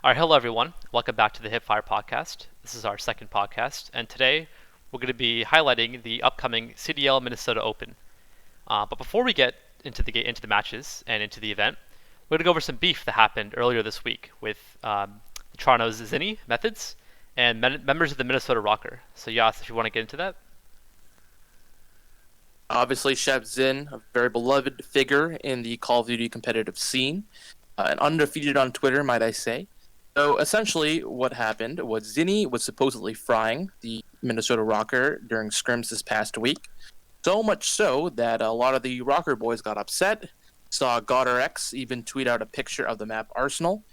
All right, hello everyone. Welcome back to the Hipfire Podcast. This is our second podcast, and today we're going to be highlighting the upcoming CDL Minnesota Open. But before we get into the matches and into the event, we're going to go over some beef that happened earlier this week with Toronto's Zini, Methodz, and members of the Minnesota Rokkr. So Yas, if you want to get into that. Obviously, Chef Zin, a very beloved figure in the Call of Duty competitive scene, and undefeated on Twitter, might I say. So essentially, what happened was Zini was supposedly frying the Minnesota Rokkr during scrims this past week. So much so that a lot of the Rokkr boys got upset. Saw Rokkr even tweet out a picture of the map Arsenal.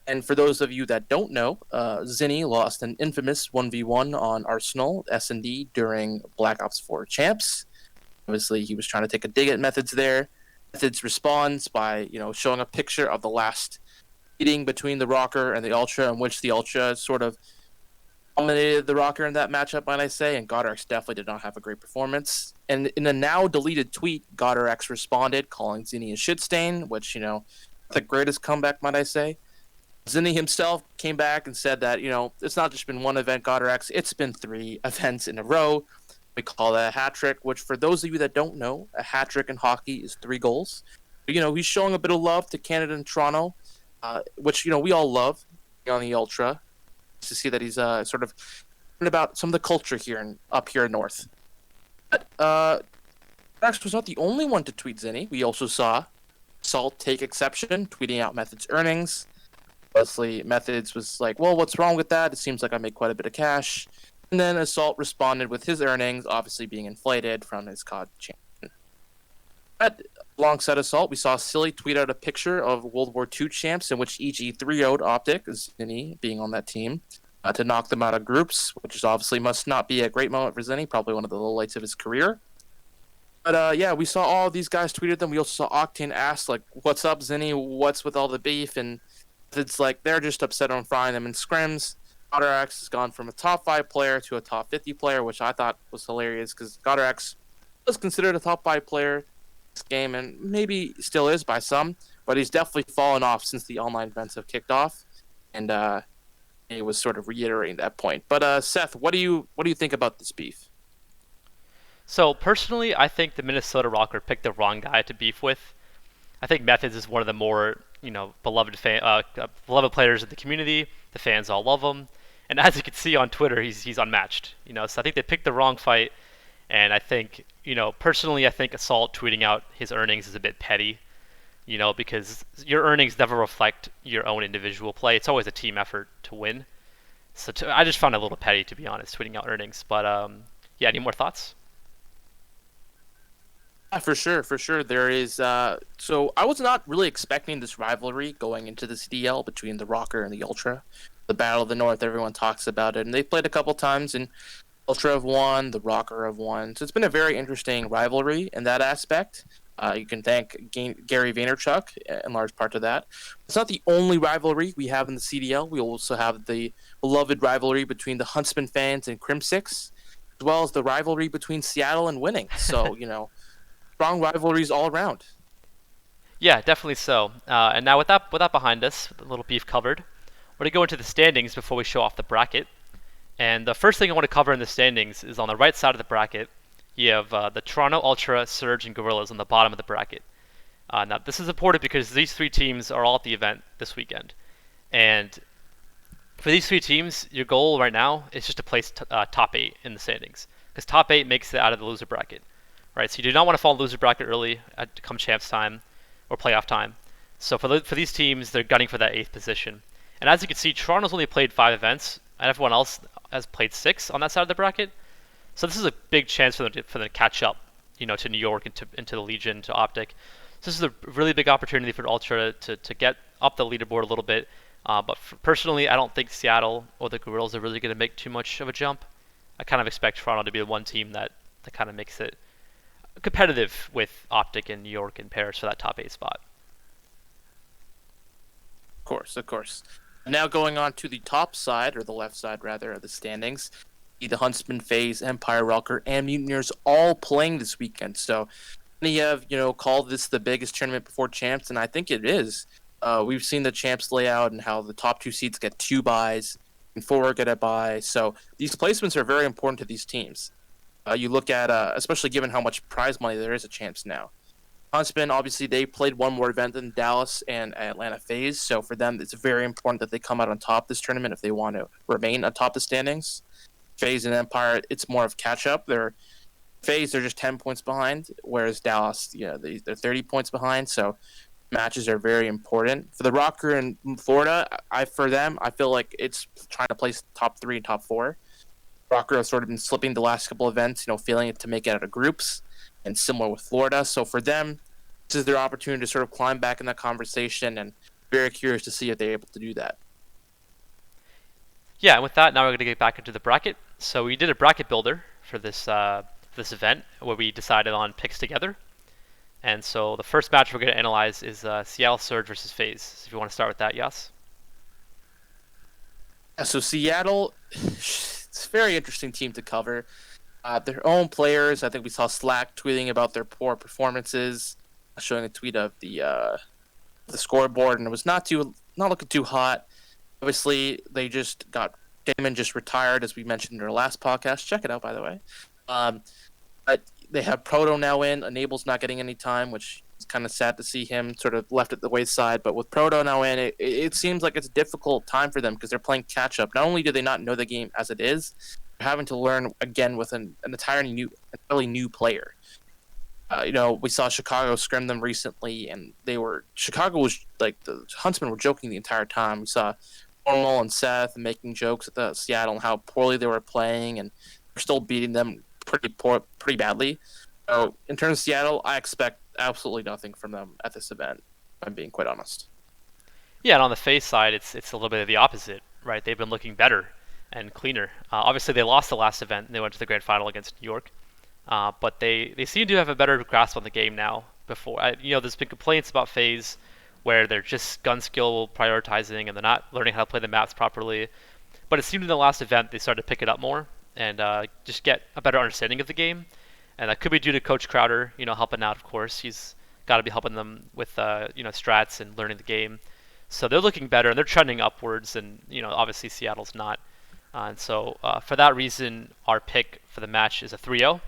And for those of you that don't know, Zini lost an infamous 1v1 on Arsenal S&D during Black Ops 4 Champs. Obviously, he was trying to take a dig at Methodz there. Methodz responds by, showing a picture of the last meeting between the Rokkr and the Ultra, in which the Ultra sort of dominated the Rokkr in that matchup, might I say, and Rokkr definitely did not have a great performance. And in a now deleted tweet, Rokkr responded, calling Zini a shit stain, which, the greatest comeback, might I say. Zini himself came back and said that, it's not just been one event, Rokkr, it's been 3 events in a row. We call that a hat trick, which for those of you that don't know, a hat trick in hockey is 3 goals. He's showing a bit of love to Canada and Toronto, which, we all love on the Ultra. To see that he's sort of learning about some of the culture here up here north. But Max was not the only one to tweet Zini. We also saw Salt take exception, tweeting out Methodz earnings. Obviously, Methodz was like, well, what's wrong with that? It seems like I make quite a bit of cash. And then Assault responded with his earnings obviously being inflated from his COD champion. But alongside Assault, we saw Silly tweet out a picture of World War II champs in which each E3-0'd Optic, Zini being on that team, to knock them out of groups, which is obviously must not be a great moment for Zini, probably one of the lowlights of his career. But yeah, we saw all these guys tweeted them. We also saw Octane ask, like, what's up, Zini? What's with all the beef? And it's like they're just upset on frying them in scrims. Rokkr has gone from a top 5 player to a top 50 player, which I thought was hilarious because Rokkr was considered a top 5 player this game and maybe still is by some, but he's definitely fallen off since the online events have kicked off, and he was sort of reiterating that point. But Seth, what do you think about this beef? So personally, I think the Minnesota Rokkr picked the wrong guy to beef with. I think Methodz is one of the more beloved beloved players in the community. The fans all love him, and as you can see on Twitter, he's unmatched. So I think they picked the wrong fight, and I think personally, I think Assault tweeting out his earnings is a bit petty. Because your earnings never reflect your own individual play. It's always a team effort to win. So I just found it a little petty, to be honest, tweeting out earnings. But yeah, any more thoughts? Yeah, for sure. There is. So I was not really expecting this rivalry going into the CDL between the Rokkr and the Ultra. The Battle of the North, everyone talks about it, and they've played a couple times, and Ultra have won, the Rokkr have won. So it's been a very interesting rivalry in that aspect. You can thank Gary Vaynerchuk in large part to that. It's not the only rivalry we have in the CDL. We also have the beloved rivalry between the Huntsman fans and Crim6, as well as the rivalry between Seattle and Winning. So, strong rivalries all around. Yeah, definitely so. And now with that behind us, with a little beef covered, we're going to go into the standings before we show off the bracket. And the first thing I want to cover in the standings is on the right side of the bracket, you have the Toronto Ultra, Surge, and Gorillas on the bottom of the bracket. Now, this is important because these 3 teams are all at the event this weekend. And for these 3 teams, your goal right now is just to place top 8 in the standings. Because top 8 makes it out of the loser bracket. Right? So you do not want to fall in loser bracket early come champs time or playoff time. So for these teams, they're gunning for that 8th position. And as you can see, Toronto's only played 5 events, and everyone else has played 6 on that side of the bracket. So this is a big chance for them to catch up, to New York and to the Legion, to Optic. So this is a really big opportunity for Ultra to get up the leaderboard a little bit. But personally, I don't think Seattle or the Gorillas are really going to make too much of a jump. I kind of expect Toronto to be the one team that kind of makes it competitive with Optic and New York and Paris for that top 8 spot. Of course. Now going on to the top side, or the left side rather, of the standings. The Huntsman, FaZe, Empire, Rokkr, and Mutineers all playing this weekend. So many have, called this the biggest tournament before champs, and I think it is. We've seen the champs layout and how the top 2 seeds get 2 buys and 4 get a bye. So these placements are very important to these teams. You look at, especially given how much prize money there is at champs now. Huntsman, obviously, they played one more event than Dallas and Atlanta FaZe, so for them, it's very important that they come out on top this tournament if they want to remain atop the standings. FaZe and Empire, it's more of catch-up. FaZe, they're just 10 points behind, whereas Dallas, they're 30 points behind, so matches are very important. For the Rokkr in Florida, for them, I feel like it's trying to place top 3 and top 4. Rokkr has sort of been slipping the last couple events, failing to make it out of groups, and similar with Florida. So for them, this is their opportunity to sort of climb back in that conversation, and very curious to see if they're able to do that. Yeah, and with that, now we're going to get back into the bracket. So we did a bracket builder for this event where we decided on picks together. And so the first match we're going to analyze is Seattle Surge versus FaZe. So if you want to start with that, Yas. So Seattle, it's a very interesting team to cover. Their own players, I think we saw Slack tweeting about their poor performances, showing a tweet of the scoreboard, and it was not looking too hot. Obviously, they just got Damon just retired, as we mentioned in our last podcast. Check it out, by the way. But they have Proto now in. Enable's not getting any time, which is kind of sad to see him sort of left at the wayside. But with Proto now in, it seems like it's a difficult time for them because they're playing catch-up. Not only do they not know the game as it is, they're having to learn again with an entirely new player. We saw Chicago scrim them recently, and Chicago was like the Huntsmen were joking the entire time. We saw Normal and Seth making jokes at the Seattle and how poorly they were playing, and they're still beating them pretty badly. So in terms of Seattle, I expect absolutely nothing from them at this event, if I'm being quite honest. Yeah, and on the FaZe side, it's a little bit of the opposite, right? They've been looking better and cleaner. Obviously, they lost the last event, and they went to the grand final against New York. But they seem to have a better grasp on the game now. There's been complaints about FaZe where they're just gun skill prioritizing and they're not learning how to play the maps properly. But it seemed in the last event they started to pick it up more and just get a better understanding of the game. And that could be due to Coach Crowder, helping out, of course. He's got to be helping them with, strats and learning the game. So they're looking better and they're trending upwards. And, obviously Seattle's not. And so for that reason, our pick for the match is a 3-0.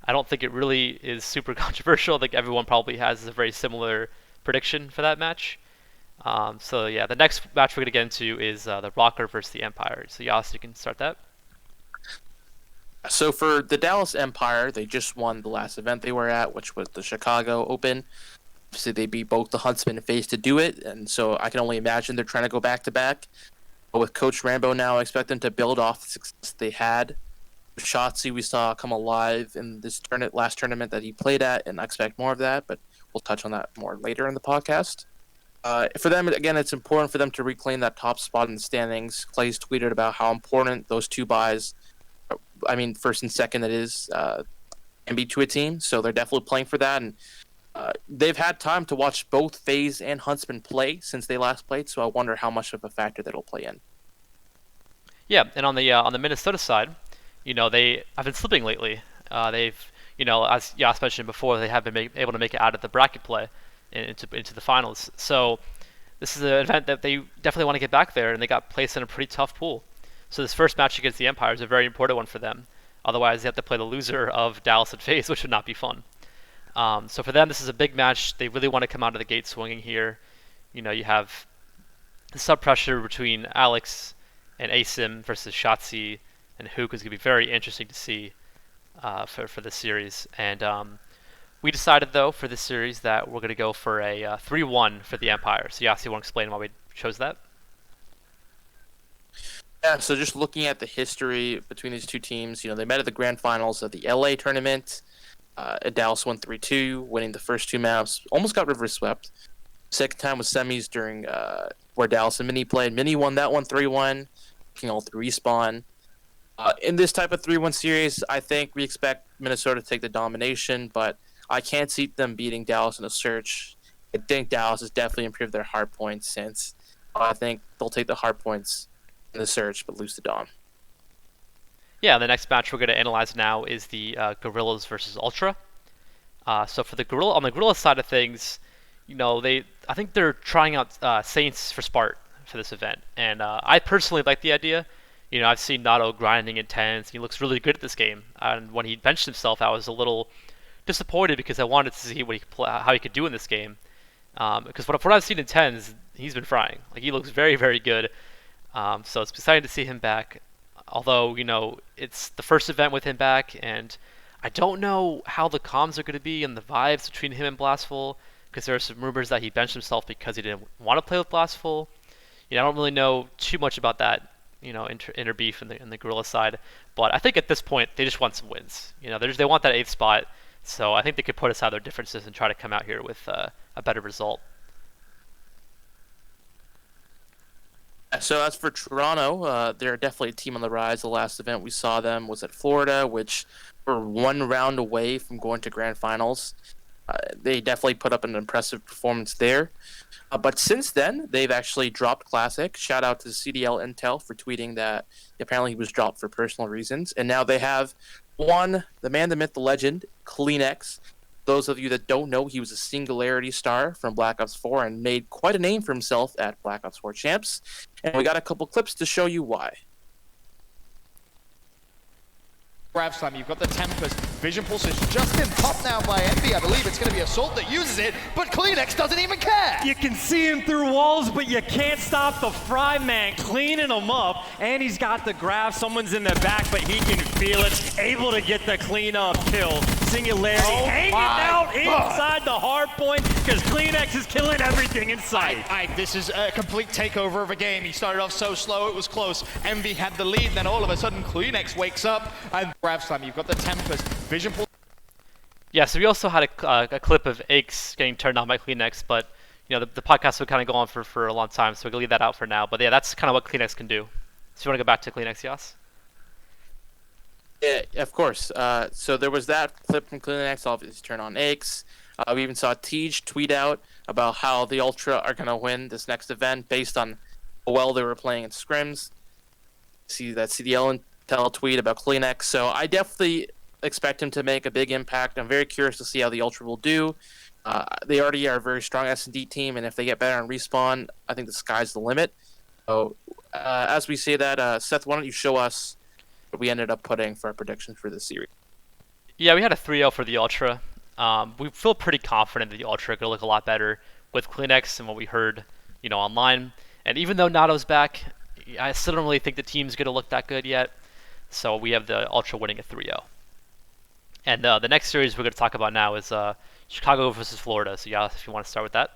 I don't think it really is super controversial. I think everyone probably has a very similar prediction for that match. The next match we're going to get into is the Rokkr versus the Empire. So Yas, you can start that. So for the Dallas Empire, they just won the last event they were at, which was the Chicago Open. So they beat both the Huntsman and FaZe to do it, and so I can only imagine they're trying to go back-to-back. But with Coach Rambo now, I expect them to build off the success they had. Shotzi we saw come alive in this last tournament that he played at, and I expect more of that, but we'll touch on that more later in the podcast. For them, again, it's important for them to reclaim that top spot in the standings. Clay's tweeted about how important those 2 buys, first and second, that is, can be to a team, so they're definitely playing for that, and they've had time to watch both FaZe and Huntsman play since they last played, so I wonder how much of a factor that'll play in. Yeah, and on the Minnesota side, they have been slipping lately. They've, as Yas mentioned before, they have been able to make it out of the bracket play into the finals. So this is an event that they definitely want to get back there, and they got placed in a pretty tough pool. So this first match against the Empire is a very important one for them. Otherwise, they have to play the loser of Dallas and FaZe, which would not be fun. So for them, this is a big match. They really want to come out of the gate swinging here. You have the sub pressure between Alex and Asim versus Shotzi and Hook is going to be very interesting to see for this series. And we decided, though, for this series that we're going to go for a 3-1 for the Empire. So, Yasi, you want to explain why we chose that? Yeah, so just looking at the history between these two teams, they met at the grand finals of the LA tournament. Dallas won 3-2, winning the first 2 maps. Almost got reverse swept. Second time was semis during where Dallas and Mini played. Mini won that one 3-1, looking all through respawn. In this type of 3-1 series, I think we expect Minnesota to take the domination, but I can't see them beating Dallas in a search. I think Dallas has definitely improved their hard points since. I think they'll take the hard points in the search, but lose to Dom. Yeah, the next match we're going to analyze now is the Gorillas versus Ultra. So for on the Gorilla side of things, I think they're trying out Saints for Spart for this event, and I personally like the idea. I've seen Nato grinding intense. He looks really good at this game, and when he benched himself, I was a little disappointed because I wanted to see how he could do in this game. Because what I've seen in tens, he's been frying. Like he looks very, very good. So it's exciting to see him back. Although it's the first event with him back, and I don't know how the comms are going to be and the vibes between him and Blastful, because there are some rumors that he benched himself because he didn't want to play with Blastful. I don't really know too much about that, inner beef in the Gorilla side. But I think at this point they just want some wins. They want that 8th spot. So I think they could put aside their differences and try to come out here with a better result. So as for Toronto, they're definitely a team on the rise. The last event we saw them was at Florida, which were one round away from going to grand finals. They definitely put up an impressive performance there. But since then, they've actually dropped Classic. Shout out to CDL Intel for tweeting that apparently he was dropped for personal reasons. And now they have the man, the myth, the legend, Kleenex. Those of you that don't know, he was a Singularity star from Black Ops 4 and made quite a name for himself at Black Ops 4 Champs. And we got a couple clips to show you why. Grabs time, you've got the Tempest. Vision Pulse is just been popped now by Envy. I believe it's going to be Assault that uses it, but Kleenex doesn't even care. You can see him through walls, but you can't stop the Fry Man cleaning him up. And he's got the grab. Someone's in the back, but he can feel it. Able to get the clean up kill. Singularity hanging out inside the hard point because Kleenex is killing everything in sight. This is a complete takeover of a game. He started off so slow, it was close. Envy had the lead, then all of a sudden Kleenex wakes up and grabs time. You've got the Tempest. Vision Pulse. Yeah, so we also had a clip of Aches getting turned on by Kleenex, but the podcast would kind of go on for a long time, so we can leave that out for now. But yeah, that's kind of what Kleenex can do. So you want to go back to Kleenex, Yas? Yeah, of course. So there was that clip from Kleenex, obviously turn on Aches. We even saw Tej tweet out about how the Ultra are going to win this next event based on how well they were playing in scrims. See that CDL Intel tweet about Kleenex. So I definitely expect him to make a big impact. I'm very curious to see how the Ultra will do. They already are a very strong S&D team, and if they get better on respawn, I think the sky's the limit. So as we say that, Seth, why don't you show us what we ended up putting for our predictions for this series? Yeah, we had a 3-0 for the Ultra. We feel pretty confident that the Ultra could look a lot better with Kleenex and what we heard, online. And even though Nato's back, I still don't really think the team's going to look that good yet. So we have the Ultra winning a 3-0. And the next series we're going to talk about now is Chicago versus Florida. So yeah, if you want to start with that.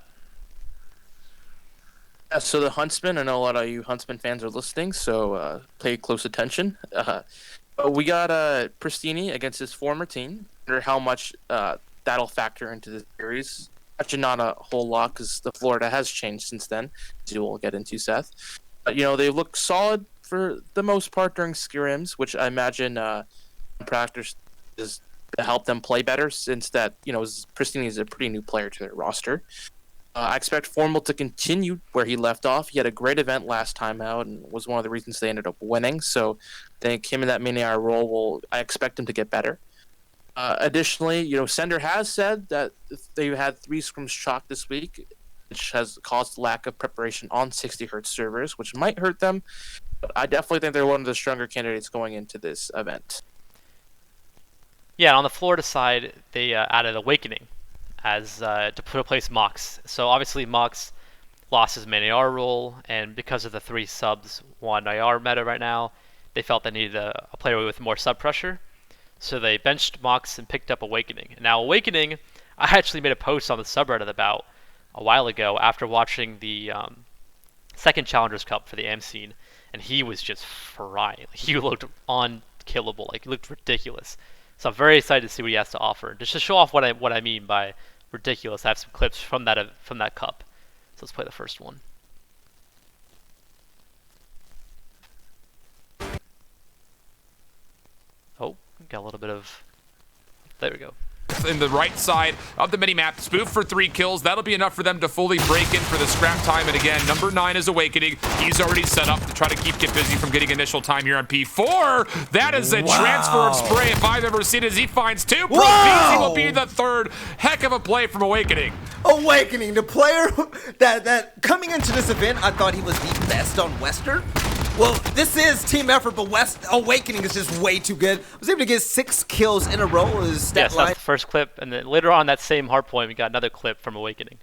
So the Huntsman, I know a lot of you Huntsman fans are listening, so pay close attention. We got Pristini against his former team. I wonder how much that'll factor into the series. Actually, not a whole lot because the Florida has changed since then, as you will get into, Seth. But, they look solid for the most part during scrims, which I imagine practice is to help them play better since that, Pristini is a pretty new player to their roster. I expect Formal to continue where he left off. He had a great event last time out and was one of the reasons they ended up winning. So I think him in that mini-hour role, I expect him to get better. Additionally, Sender has said that they had 3 scrims chalked this week, which has caused lack of preparation on 60 Hz servers, which might hurt them. But I definitely think they're one of the stronger candidates going into this event. Yeah, on the Florida side, they added Awakening as to replace Mox. So obviously Mox lost his main AR role, and because of the 3 subs, 1 AR meta right now, they felt they needed a player with more sub pressure. So they benched Mox and picked up Awakening. Now Awakening, I actually made a post on the subreddit about a while ago after watching the second Challengers Cup for the AM scene, and he was just frying. He looked unkillable. He looked ridiculous. So I'm very excited to see what he has to offer. Just to show off what I mean by ridiculous, I have some clips from that cup. So let's play the first one. Oh, got a little bit of... There we go. in the right side of the mini-map. Spoof for 3 kills. That'll be enough for them to fully break in for the scrap time. And again, number 9 is Awakening. He's already set up to try to keep Get Busy from getting initial time here on P4. That is a transfer of spray if I've ever seen it, as he finds 2. Profizi will be the 3rd. Heck of a play from Awakening. Awakening, the player that coming into this event, I thought he was the best on Western. Well, this is team effort, but Awakening is just way too good. Was able to get 6 kills in a row. His stat Yes, line. that's the first clip, and then later on that same hard point, we got another clip from Awakening.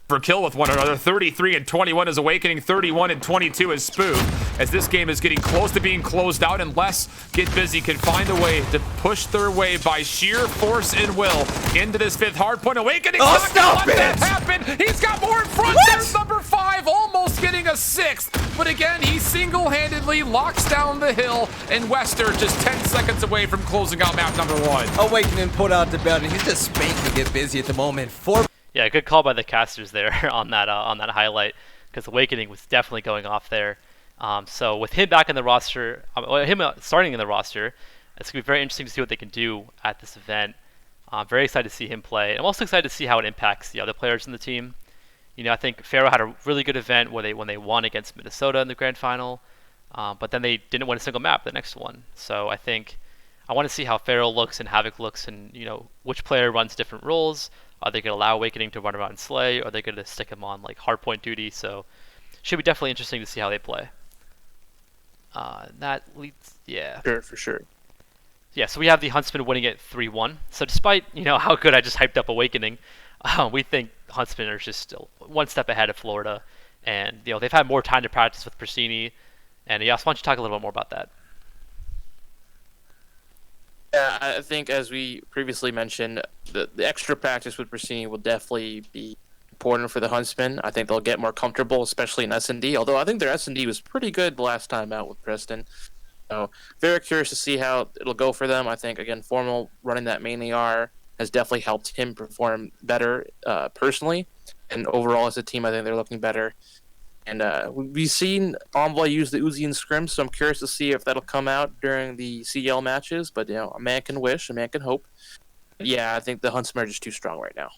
For kill with one another. 33 and 21 is Awakening. 31 and 22 is Spoof. As this game is getting close to being closed out, unless Get Busy can find a way to push their way by sheer force and will into this 5th hard point. Awakening not gonna let that happen. He's got more in front. There's number 5, almost getting a 6th. But again, he single-handedly locks down the hill, and Wester just 10 seconds away from closing out map number 1. Awakening pulled out the belt, and he's just spanking Get Busy at the moment. Yeah, good call by the casters there on that highlight, because Awakening was definitely going off there. So with him back in the roster, starting in the roster, it's gonna be very interesting to see what they can do at this event. I'm very excited to see him play. I'm also excited to see how it impacts the other players in the team. You know, I think Pharaoh had a really good event when they won against Minnesota in the grand final, but then they didn't win a single map the next one. So I want to see how Pharaoh looks and Havoc looks, and which player runs different roles. Are they going to allow Awakening to run around and slay? Or are they going to stick him on like hardpoint duty? So should be definitely interesting to see how they play. That leads, yeah. Sure, for sure. Yeah, so we have the Huntsman winning it 3-1. So despite how good I just hyped up Awakening, we think Huntsman are just still one step ahead of Florida, and they've had more time to practice with Persini. And Yas, why don't you talk a little bit more about that? Yeah, I think as we previously mentioned, the extra practice with Persini will definitely be important for the Huntsmen. I think they'll get more comfortable, especially in S&D, although I think their S&D was pretty good the last time out with Preston. So very curious to see how it'll go for them. I think, again, Formal running that main AR has definitely helped him perform better personally. And overall as a team, I think they're looking better. And we've seen Envoy use the Uzi in scrim, so I'm curious to see if that'll come out during the CDL matches. But, a man can wish, a man can hope. But yeah, I think the Huntsmen are just too strong right now.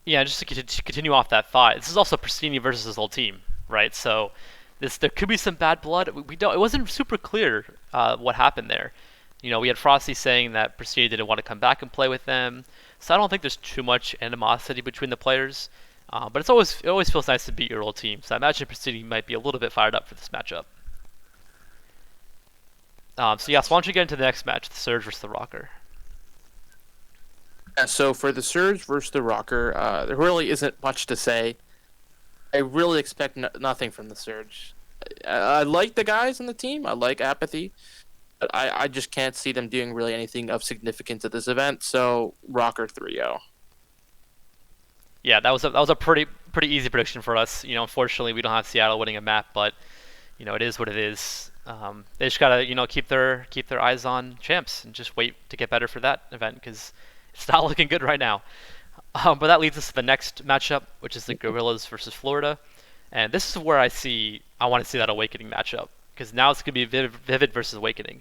Yeah, just to continue off that thought, this is also Persini versus his whole team, right? So there could be some bad blood. It wasn't super clear what happened there. We had Frosty saying that Persini didn't want to come back and play with them. So I don't think there's too much animosity between the players. But it always feels nice to beat your old team. So I imagine Persini might be a little bit fired up for this matchup. So yes, why don't you get into the next match, the Surge versus the Rokkr? Yeah, so for the Surge versus the Rokkr, there really isn't much to say. I really expect nothing from the Surge. I like the guys on the team. I like Apathy. But I just can't see them doing really anything of significance at this event. So Rokkr 3-0. Yeah, that was a pretty easy prediction for us. Unfortunately, we don't have Seattle winning a map, but it is what it is. They just gotta keep their eyes on champs and just wait to get better for that event, because it's not looking good right now. But that leads us to the next matchup, which is the Gorillas versus Florida, and this is where I want to see that Awakening matchup, because now it's gonna be Vivid versus Awakening.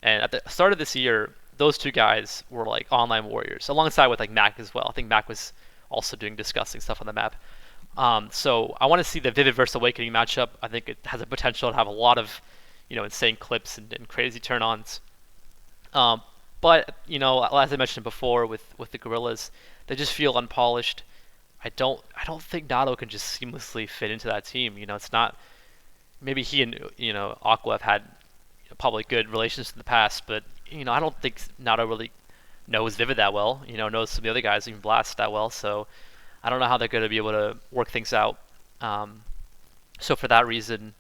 And at the start of this year, those two guys were like online warriors, alongside with like Mac as well. I think Mac was also doing disgusting stuff on the map. So I want to see the Vivid versus Awakening matchup. I think it has a potential to have a lot of, insane clips and crazy turn-ons. But as I mentioned before, with the Gorillas, they just feel unpolished. I don't think Nato can just seamlessly fit into that team. It's not. Maybe he and Aqua have had probably good relations in the past, but I don't think Nato really knows Vivid that well, knows some of the other guys, even Blast, that well, so I don't know how they're going to be able to work things out. So for that reason,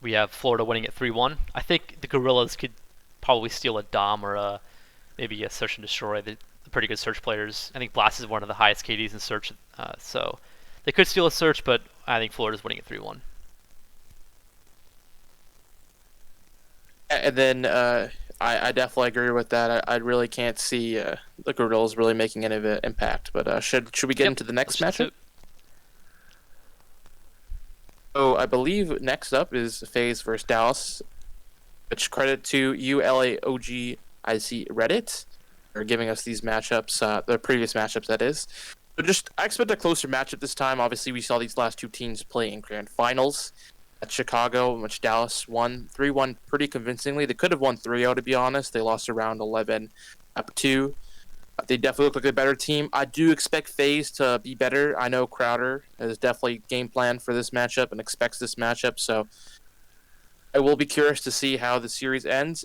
we have Florida winning at 3-1. I think the Gorillas could probably steal a Dom or maybe a Search and Destroy. They're pretty good Search players. I think Blast is one of the highest KDs in Search, so they could steal a Search, but I think Florida's winning at 3-1. And then I definitely agree with that. I really can't see the Gorillas really making any of an impact. But should we get into the next matchup? So I believe next up is FaZe versus Dallas. which credit to laogicreddit for giving us these matchups, the previous matchups, that is. But I expect a closer matchup this time. Obviously, we saw these last two teams play in grand finals at Chicago, in which Dallas won 3-1 pretty convincingly. They could have won 3-0, to be honest. They lost around 11 up 2. They definitely look like a better team. I do expect FaZe to be better. I know Crowder has definitely game planned for this matchup and expects this matchup, so I will be curious to see how the series ends.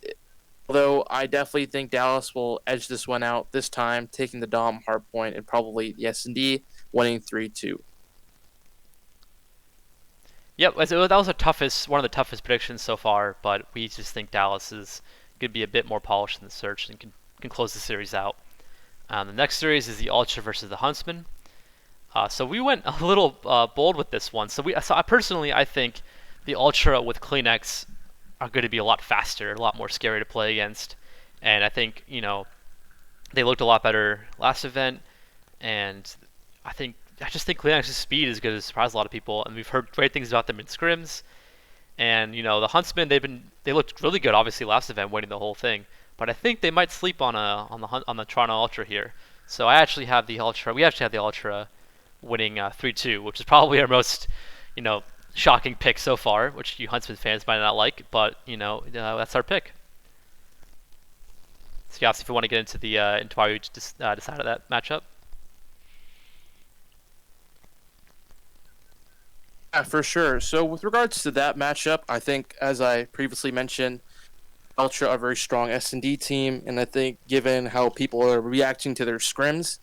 Although I definitely think Dallas will edge this one out this time, taking the Dom hardpoint and probably the S&D, winning 3-2. Yep, that was one of the toughest predictions so far, but we just think Dallas is going to be a bit more polished in the search and can close the series out. The next series is the Ultra versus the Huntsman. So we went a little bold with this one. So I think the Ultra with Kleenex are going to be a lot faster, a lot more scary to play against. And I think, they looked a lot better last event. And I just think Kleenex's speed is going to surprise a lot of people. And we've heard great things about them in scrims. And, the Huntsmen, they looked really good, obviously, last event, winning the whole thing. But I think they might sleep on the Toronto Ultra here. So we actually have the Ultra winning 3-2, which is probably our most, shocking pick so far, which you Huntsman fans might not like, but that's our pick. So Yasser, if you want to get into why we decided that matchup. Yeah, for sure. So with regards to that matchup, I think, as I previously mentioned, Ultra are a very strong S&D team, and I think given how people are reacting to their scrims,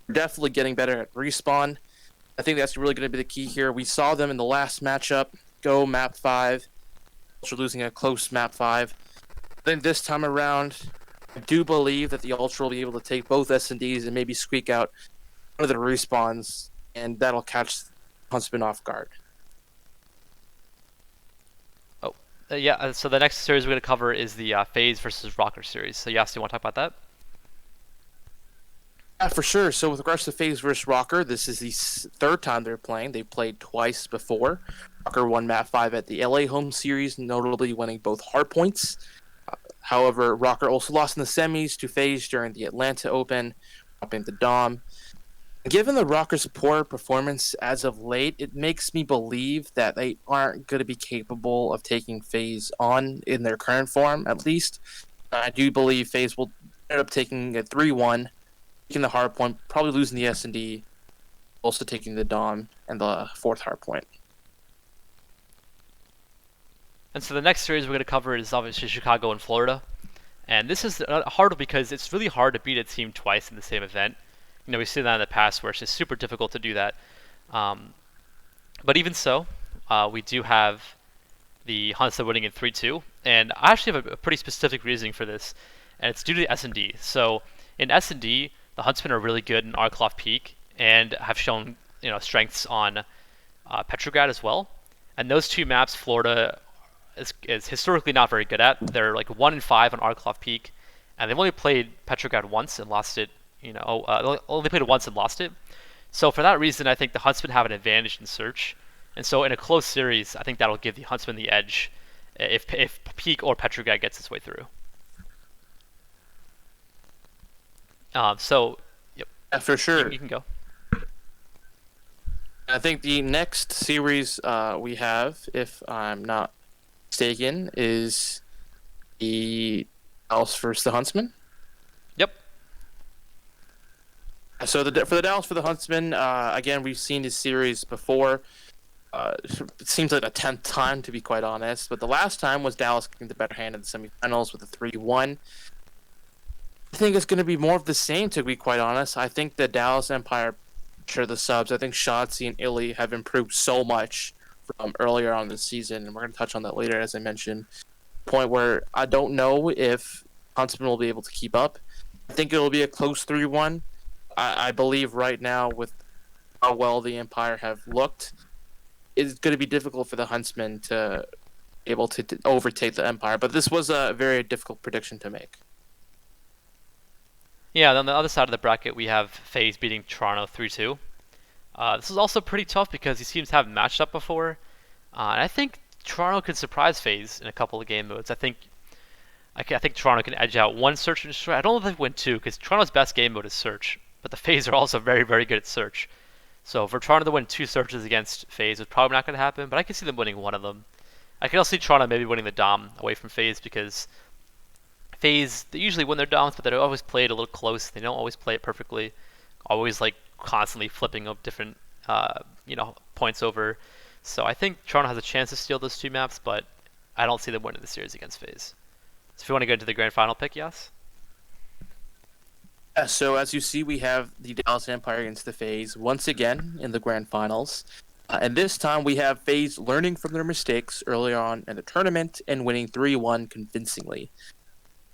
they're definitely getting better at respawn. I think that's really going to be the key here. We saw them in the last matchup go map 5, Ultra losing a close map 5. I think this time around, I do believe that the Ultra will be able to take both S&Ds and maybe squeak out one of the respawns, and that'll catch Huntsman off guard. So the next series we're going to cover is the FaZe versus Rokkr series. So Yas, do you want to talk about that? Yeah, for sure. So with regards to FaZe versus Rokkr, this is the third time they're playing. They played twice before. Rokkr won map 5 at the LA home series, notably winning both hardpoints. However, Rokkr also lost in the semis to FaZe during the Atlanta Open, dropping the Dom. Given the Rokkr's poor performance as of late, it makes me believe that they aren't going to be capable of taking FaZe on in their current form, at least. I do believe FaZe will end up taking a 3-1, taking the hardpoint, probably losing the S&D, also taking the Dom and the fourth hardpoint. And so the next series we're going to cover is obviously Chicago and Florida. And this is hard because it's really hard to beat a team twice in the same event. We've seen that in the past where it's just super difficult to do that. But even so, we do have the Huntsman winning in 3-2. And I actually have a pretty specific reasoning for this, and it's due to S&D. So in S&D, the Huntsmen are really good in Arcloth Peak and have shown strengths on Petrograd as well. And those two maps, Florida is historically not very good at. They're like 1-5 on Arcloth Peak, and they've only played Petrograd once and lost it. Only played it once and lost it. So for that reason, I think the Huntsmen have an advantage in search. And so in a close series, I think that'll give the Huntsmen the edge if Peak or Petrograd gets its way through. Yep. Yeah, for sure. You can go. I think the next series we have, if I'm not mistaken, is the Dallas versus the Huntsmen. Yep. So for the Dallas for the Huntsmen, again, we've seen this series before. It seems like the 10th time, to be quite honest. But the last time was Dallas getting the better hand in the semifinals with a 3-1. I think it's going to be more of the same, to be quite honest. I think the Dallas Empire, sure the subs, I think Shotzi and Illy have improved so much from earlier on this season. And we're going to touch on that later, as I mentioned. Point where I don't know if Huntsman will be able to keep up. I think it will be a close 3-1. I believe right now, with how well the Empire have looked, it's going to be difficult for the Huntsmen to be able to overtake the Empire. But this was a very difficult prediction to make. Yeah, on the other side of the bracket, we have FaZe beating Toronto 3-2. This is also pretty tough because these teams haven't matched up before. And I think Toronto could surprise FaZe in a couple of game modes. I think I think Toronto can edge out one search and destroy. I don't know if they win two, because Toronto's best game mode is search, but the FaZe are also very, very good at search. So for Toronto to win two searches against FaZe is probably not going to happen, but I can see them winning one of them. I can also see Toronto maybe winning the Dom away from FaZe, because FaZe, they usually win their Doms, but they always play it a little close. They don't always play it perfectly. Always like constantly flipping up different points over. So I think Toronto has a chance to steal those two maps, but I don't see them winning the series against FaZe. So if you want to go into the grand final pick, yes? So as you see, we have the Dallas Empire against the FaZe once again in the grand finals. And this time we have FaZe learning from their mistakes early on in the tournament and winning 3-1 convincingly.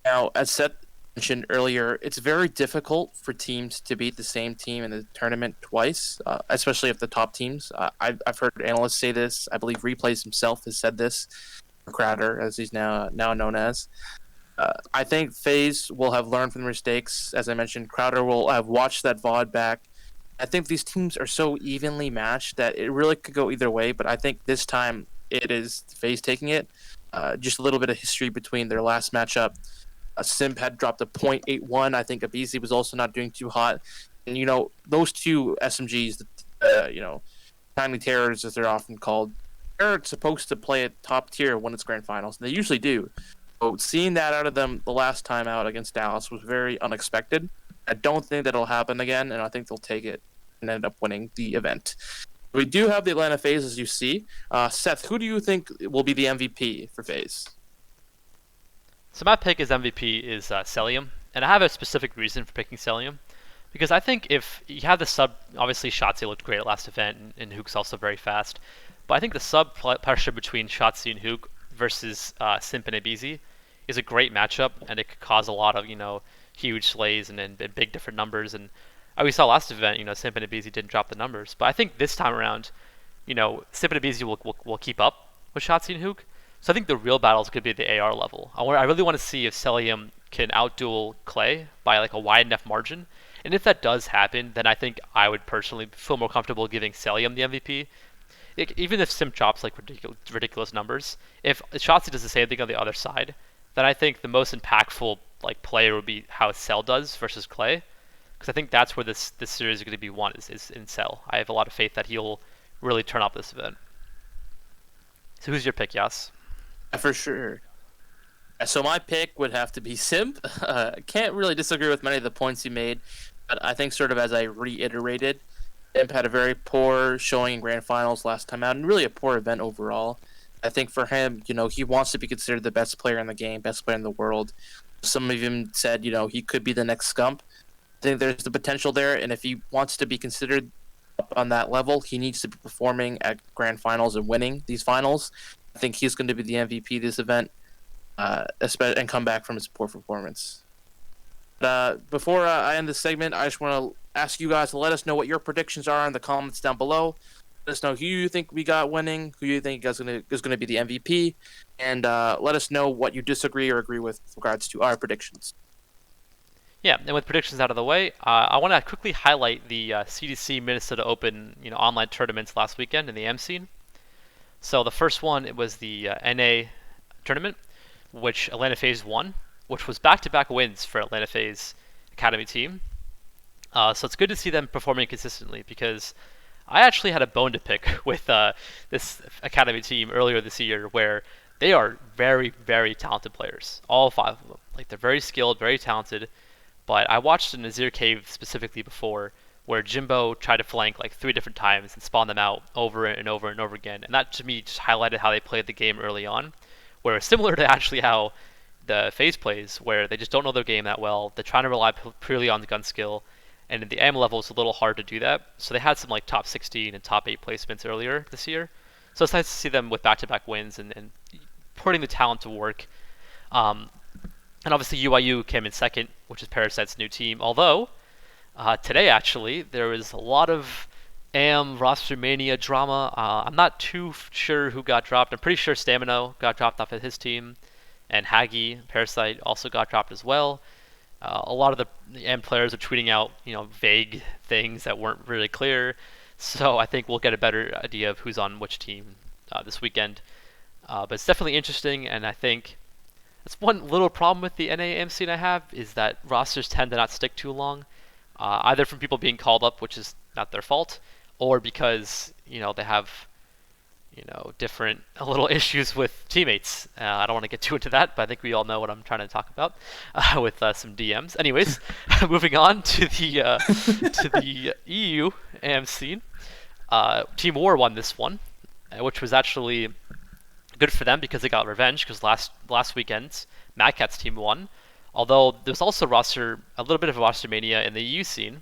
Now, as Seth mentioned earlier, it's very difficult for teams to beat the same team in the tournament twice, especially if the top teams. I've heard analysts say this. I believe Replays himself has said this. Crowder, as he's now known as. I think FaZe will have learned from their mistakes. As I mentioned, Crowder will have watched that VOD back. I think these teams are so evenly matched that it really could go either way, but I think this time it is FaZe taking it. Just a little bit of history between their last matchup. Simp had dropped a .81. I think Abizi was also not doing too hot. And, those two SMGs, Timely Terrors, as they're often called, they're supposed to play at top tier when it's grand finals. And they usually do. So seeing that out of them the last time out against Dallas was very unexpected. I don't think that'll happen again, and I think they'll take it and end up winning the event. We do have the Atlanta FaZe, as you see. Seth, who do you think will be the MVP for FaZe? So my pick as MVP is Celium, and I have a specific reason for picking Celium. Because I think if you have the sub, obviously Shotzzy looked great at last event, and Hook's also very fast. But I think the sub pressure between Shotzzy and Hook versus Simp and Abizi is a great matchup, and it could cause a lot of huge slays and big different numbers. And we saw last event, Simp and Abizi didn't drop the numbers, but I think this time around, Simp and Abizi will keep up with Shotzzy and Hook. So I think the real battle is going to be at the AR level. I really want to see if Celium can outduel Clay by like a wide enough margin. And if that does happen, then I think I would personally feel more comfortable giving Celium the MVP. Even if Simp drops like ridiculous numbers, if Shotzzy does the same thing on the other side, then I think the most impactful player would be how Cell does versus Clay, because I think that's where this series is going to be won is in Cell. I have a lot of faith that he'll really turn up this event. So who's your pick, Yas? For sure. So my pick would have to be Simp. Can't really disagree with many of the points he made, but I think sort of as I reiterated, Simp had a very poor showing in grand finals last time out, and really a poor event overall. I think for him, he wants to be considered the best player in the game, best player in the world. Some of them said, he could be the next Scump. I think there's the potential there, and if he wants to be considered up on that level, he needs to be performing at grand finals and winning these finals. I think he's going to be the MVP this event, and come back from his poor performance. Before I end this segment, I just want to ask you guys to let us know what your predictions are in the comments down below. Let us know who you think we got winning, who you think is going to be the MVP, and let us know what you disagree or agree with regards to our predictions. Yeah, and with predictions out of the way, I want to quickly highlight the CDC Minnesota Open online tournaments last weekend in the M scene. So the first one, it was the NA tournament, which Atlanta FaZe won, which was back-to-back wins for Atlanta FaZe Academy team. So it's good to see them performing consistently, because I actually had a bone to pick with this Academy team earlier this year, where they are very, very talented players, all five of them. They're very skilled, very talented, but I watched an Azir Cave specifically before, where Jimbo tried to flank 3 different times and spawn them out over and over and over again. And that, to me, just highlighted how they played the game early on, where it's similar to actually how the FaZe plays, where they just don't know their game that well. They're trying to rely purely on the gun skill, and at the AM level, it's a little hard to do that. So they had some top 16 and top 8 placements earlier this year. So it's nice to see them with back-to-back wins and putting the talent to work. And obviously UIU came in second, which is Parasite's new team. Although, today actually, there was a lot of AM roster mania drama. I'm not too sure who got dropped. I'm pretty sure Stamino got dropped off of his team, and Haggy, Parasite, also got dropped as well. A lot of the AM players are tweeting out, vague things that weren't really clear. So I think we'll get a better idea of who's on which team this weekend. But it's definitely interesting, and I think That's one little problem with the NA scene I have, is that rosters tend to not stick too long, either from people being called up, which is not their fault, or because they have different little issues with teammates. I don't want to get too into that, but I think we all know what I'm trying to talk about with some DMs. Anyways, moving on to the EU AM scene. Team War won this one, which was actually good for them because they got revenge, because last weekend's Mad Catz team won. Although there's also a little bit of roster mania in the EU scene,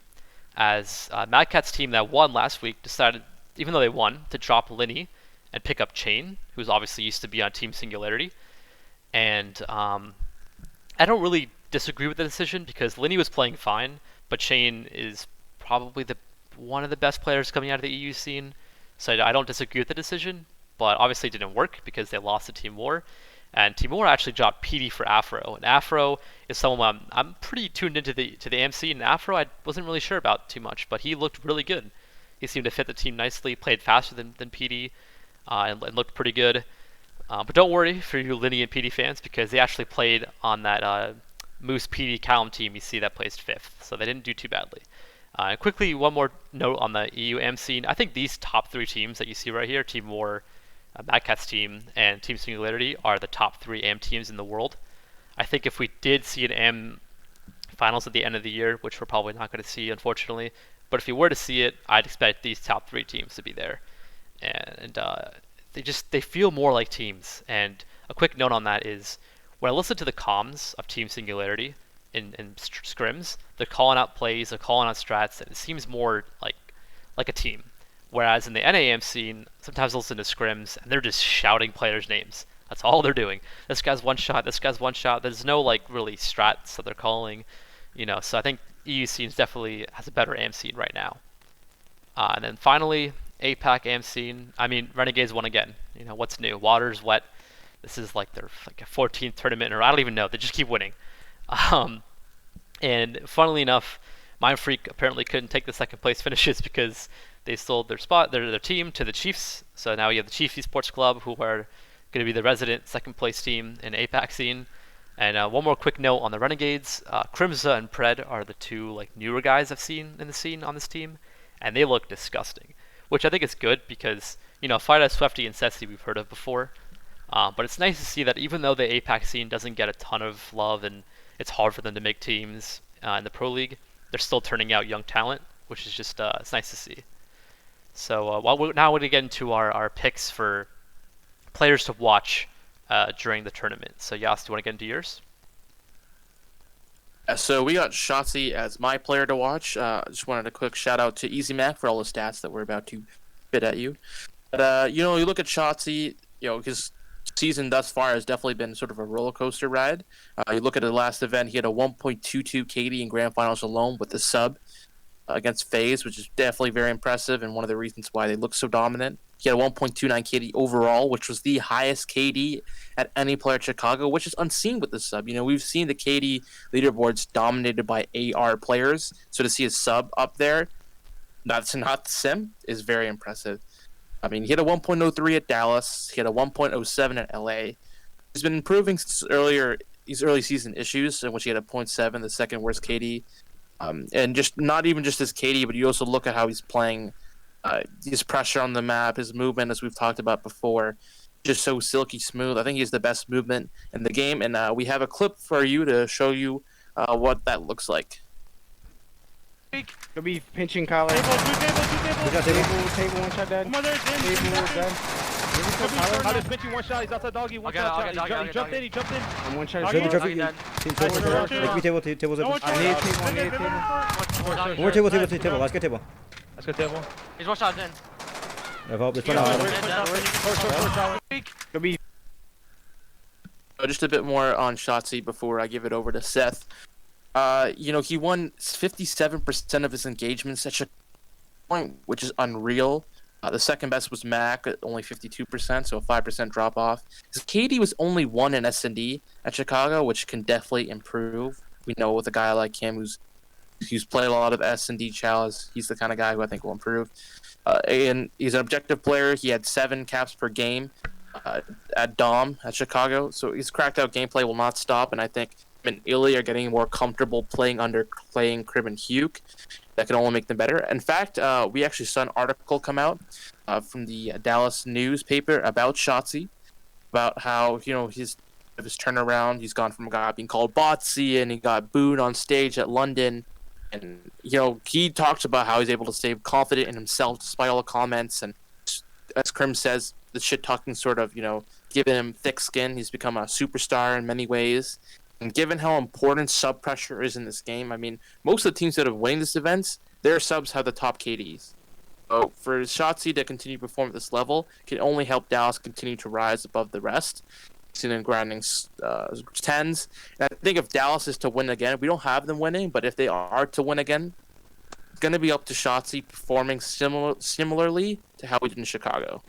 as Mad Catz team that won last week decided, even though they won, to drop Linny and pick up Chain, who's obviously used to be on Team Singularity. And I don't really disagree with the decision, because Linny was playing fine, but Chain is probably one of the best players coming out of the EU scene. So I don't disagree with the decision, but obviously it didn't work because they lost to Team War. And Team War actually dropped PD for Afro. And Afro is someone I'm pretty tuned into the AMC, and Afro I wasn't really sure about too much, but he looked really good. He seemed to fit the team nicely, played faster than PD, and looked pretty good. But don't worry for you Linny and PD fans, because they actually played on that Moose PD Callum team you see that placed 5th, so they didn't do too badly. Quickly, one more note on the EU AM scene. I think these top 3 teams that you see right here, Team War, Mad Catz team, and Team Singularity, are the top 3 AM teams in the world. I think if we did see an AM finals at the end of the year, which we're probably not going to see, unfortunately, but if we were to see it, I'd expect these top 3 teams to be there. And they feel more like teams. And a quick note on that is, when I listen to the comms of Team Singularity in scrims, they're calling out plays, they're calling out strats, and it seems more like a team. Whereas in the NAM scene, sometimes I listen to scrims and they're just shouting players' names. That's all they're doing. This guy's one shot, this guy's one shot. There's no really strats that they're calling, So I think EU scene definitely has a better AM scene right now. And then finally, APAC AM scene. I mean, Renegades won again. What's new? Water's wet. This is their a 14th tournament, or I don't even know. They just keep winning. And funnily enough, Mindfreak apparently couldn't take the second place finishes because they sold their team to the Chiefs. So now you have the Chiefs Esports Club, who are going to be the resident second place team in APAC scene. And one more quick note on the Renegades. Crimza and Pred are the 2 newer guys I've seen in the scene on this team, and they look disgusting, which I think is good because, Fida, Swefty, and Setsy we've heard of before. But it's nice to see that even though the APAC scene doesn't get a ton of love and it's hard for them to make teams in the Pro League, they're still turning out young talent, which is just it's nice to see. So now we're going to get into our picks for players to watch during the tournament. So Yas, do you want to get into yours? So we got Shotzi as my player to watch. Just wanted a quick shout out to Easy Mac for all the stats that we're about to spit at you. But you look at Shotzi, his season thus far has definitely been sort of a roller coaster ride. You look at the last event, he had a 1.22 KD in grand finals alone with the sub against FaZe, which is definitely very impressive and one of the reasons why they look so dominant. He had a 1.29 KD overall, which was the highest KD at any player at Chicago, which is unseen with the sub. We've seen the KD leaderboards dominated by AR players, so to see a sub up there, that's not the sim, is very impressive. I mean, he had a 1.03 at Dallas, he had a 1.07 at LA. He's been improving since these early season issues, in which he had a 0.7, the second worst KD. And just not even just his KD, but you also look at how he's playing, his pressure on the map, his movement, as we've talked about before, just so silky smooth. I think he's the best movement in the game, and we have a clip for you to show you what that looks like. He'll be pinching collar. Table, Table, one shot dead. Come on there, Jim. Table, dead. Tyler's pinching one shot. He's outside doggy. One shot. He jumped in. I'm one shot. Doggy. Team tables No up. one I need table, I need table. More table. Let's get table. Let's go table. He's one shot in. He'll be. Just a bit more on Shotzi before I give it over to Seth. He won 57% of his engagements at point, which is unreal. The second best was Mac at only 52%, so a 5% drop off. His KD was only 1 in S&D at Chicago, which can definitely improve. We know with a guy like him who's played a lot of S&D challenges, he's the kind of guy who I think will improve. And he's an objective player. He had 7 caps per game. at Dom at Chicago. So his cracked out gameplay will not stop, and I think him and Illy are getting more comfortable playing Crib and Hugh. That can only make them better. In fact, we actually saw an article come out from the Dallas newspaper about Shotzi, about how his turnaround. He's gone from a guy being called Botsy, and he got booed on stage at London. And he talks about how he's able to stay confident in himself despite all the comments. And as Krim says, the shit talking sort of given him thick skin. He's become a superstar in many ways. And given how important sub pressure is in this game, I mean, most of the teams that have winning this event, their subs have the top KDs. So for Shotzi to continue to perform at this level can only help Dallas continue to rise above the rest. Seen them grinding 10s. And I think if Dallas is to win again, we don't have them winning, but if they are to win again, it's going to be up to Shotzi performing similarly to how we did in Chicago.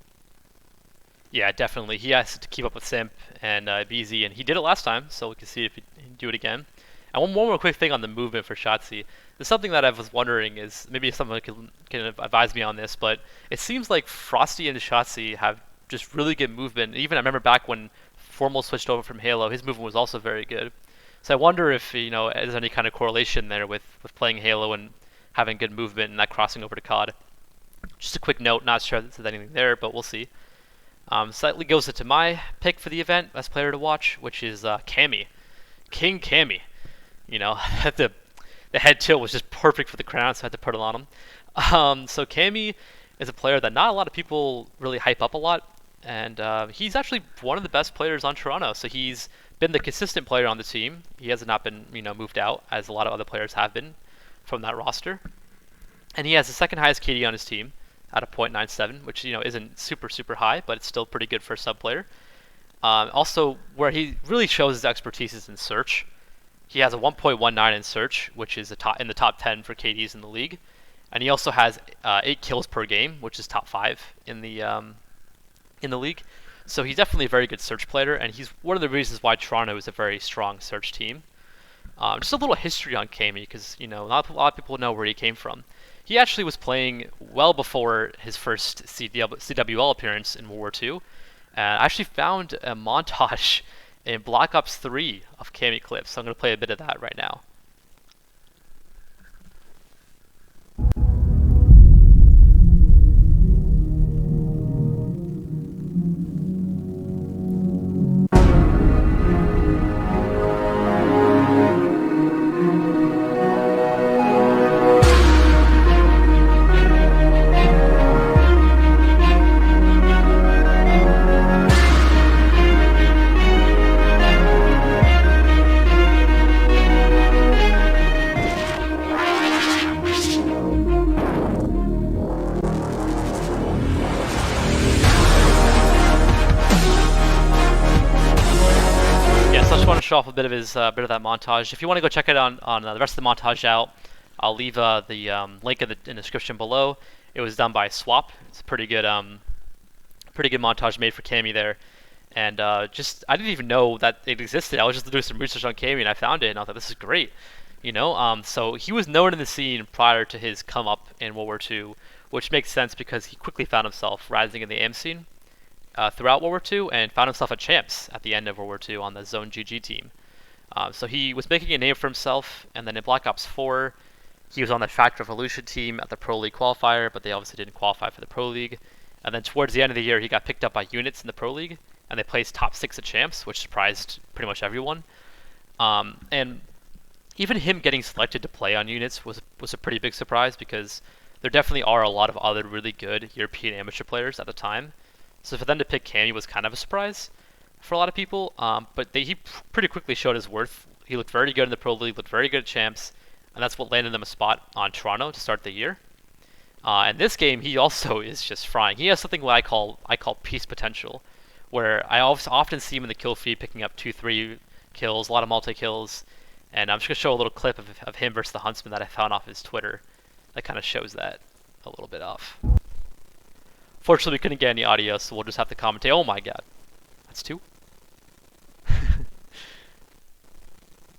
Yeah, definitely. He has to keep up with Simp and BZ, and he did it last time, so we can see if he can do it again. And one more quick thing on the movement for Shotzi. There's something that I was wondering is, maybe someone can advise me on this, but it seems like Frosty and Shotzi have just really good movement. Even I remember back when Formal switched over from Halo, his movement was also very good. So I wonder if there's any kind of correlation there with playing Halo and having good movement and that crossing over to COD. Just a quick note, not sure that there's anything there, but we'll see. Slightly goes into my pick for the event, best player to watch, which is Cammy. King Cammy. The head tilt was just perfect for the crown, so I had to put it on him. So Cammy is a player that not a lot of people really hype up a lot, and he's actually one of the best players on Toronto. So he's been the consistent player on the team. He has not been moved out, as a lot of other players have been from that roster. And he has the second highest KD on his team at a .97, which isn't super high, but it's still pretty good for a sub player. Also, where he really shows his expertise is in search. He has a 1.19 in search, which is in the top 10 for KDs in the league, and he also has 8 kills per game, which is top 5 in the league. So he's definitely a very good search player, and he's one of the reasons why Toronto is a very strong search team. Just a little history on Cammy, because not a lot of people know where he came from. He actually was playing well before his first CWL appearance in World War II. And I actually found a montage in Black Ops 3 of Cammy clips, so I'm going to play a bit of that right now. Show off a bit of that montage. If you want to go check it on the rest of the montage out, I'll leave the link in the description below. It was done by Swap. It's a pretty good montage made for Cammy there. And I didn't even know that it existed. I was just doing some research on Cammy and I found it, and I thought this is great. So he was known in the scene prior to his come up in World War II, which makes sense because he quickly found himself rising in the AM scene throughout World War II, and found himself at Champs at the end of World War II on the Zone GG team. So he was making a name for himself, and then in Black Ops 4, he was on the Fact Revolution team at the Pro League qualifier, but they obviously didn't qualify for the Pro League. And then towards the end of the year, he got picked up by Units in the Pro League, and they placed top 6 at Champs, which surprised pretty much everyone. And even him getting selected to play on Units was a pretty big surprise, because there definitely are a lot of other really good European amateur players at the time. So for them to pick Cammy was kind of a surprise for a lot of people, but he pretty quickly showed his worth. He looked very good in the Pro League, looked very good at Champs, and that's what landed him a spot on Toronto to start the year. And this game, he also is just frying. He has something what I call peace potential, where I often see him in the kill feed picking up 2-3 kills, a lot of multi-kills, and I'm just going to show a little clip of him versus the Huntsman that I found off his Twitter that kind of shows that a little bit off. Fortunately, we couldn't get any audio, so we'll just have to commentate. Oh my god. That's 2?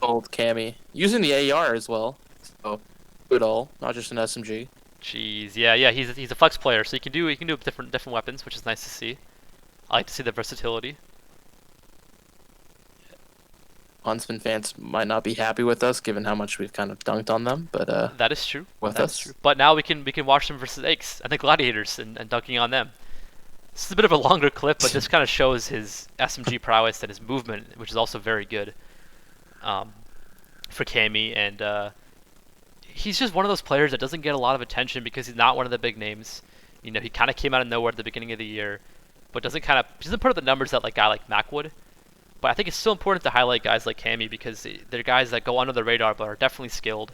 Old Cammy. Using the AR as well. So, good all, not just an SMG. Jeez, yeah, he's a flex player, so he can do different weapons, which is nice to see. I like to see the versatility. Huntsman fans might not be happy with us given how much we've kind of dunked on them, but That is true. with That us. is true. But now we can watch them versus Aches and the Gladiators and dunking on them. This is a bit of a longer clip, but this kind of shows his SMG prowess and his movement, which is also very good for Cammy. And he's just one of those players that doesn't get a lot of attention because he's not one of the big names. You know, he kind of came out of nowhere at the beginning of the year, but doesn't put up the numbers that like guy like Mac would. But I think it's still important to highlight guys like Cammy because they're guys that go under the radar but are definitely skilled.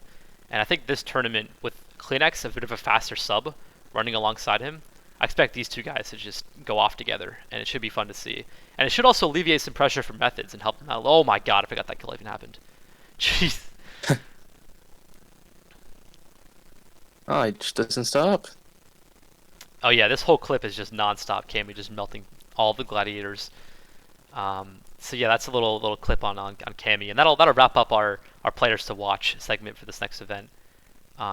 And I think this tournament with CleanX, a bit of a faster sub running alongside him, I expect these two guys to just go off together, and it should be fun to see. And it should also alleviate some pressure from Methodz and help them out. Oh my god, I forgot that kill even happened. Jeez. Oh, he just doesn't stop. Oh yeah, this whole clip is just non-stop Cammy just melting all the Gladiators. So yeah, that's a little clip on Cammy, and that'll wrap up our players to watch segment for this next event.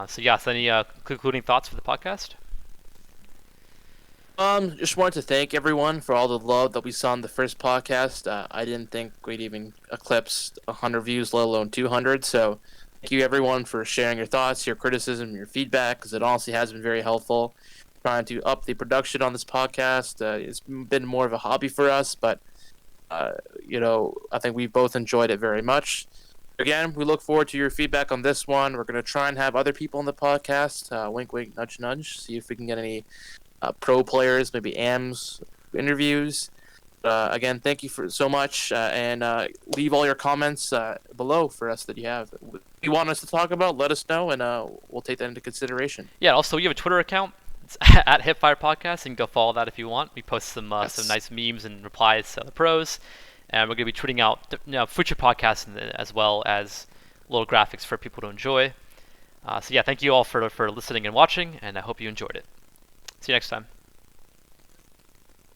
So yeah, so any concluding thoughts for the podcast? Just wanted to thank everyone for all the love that we saw in the first podcast. I didn't think we'd even eclipse 100 views, let alone 200. So thank you everyone for sharing your thoughts, your criticism, your feedback, because it honestly has been very helpful. Trying to up the production on this podcast. It's been more of a hobby for us, but I think we both enjoyed it very much. Again, we look forward to your feedback on this one. We're going to try and have other people on the podcast. Wink, wink, nudge, nudge. See if we can get any pro players, maybe AMs interviews. Again, thank you for so much, and leave all your comments below for us that you have. If you want us to talk about, let us know, and we'll take that into consideration. Yeah, also we have a Twitter account. It's at Hipfire Podcast. You can go follow that if you want. We post some nice memes and replies to the pros, and we're going to be tweeting out future podcasts as well as little graphics for people to enjoy. So yeah, thank you all for listening and watching, and I hope you enjoyed it. See you next time.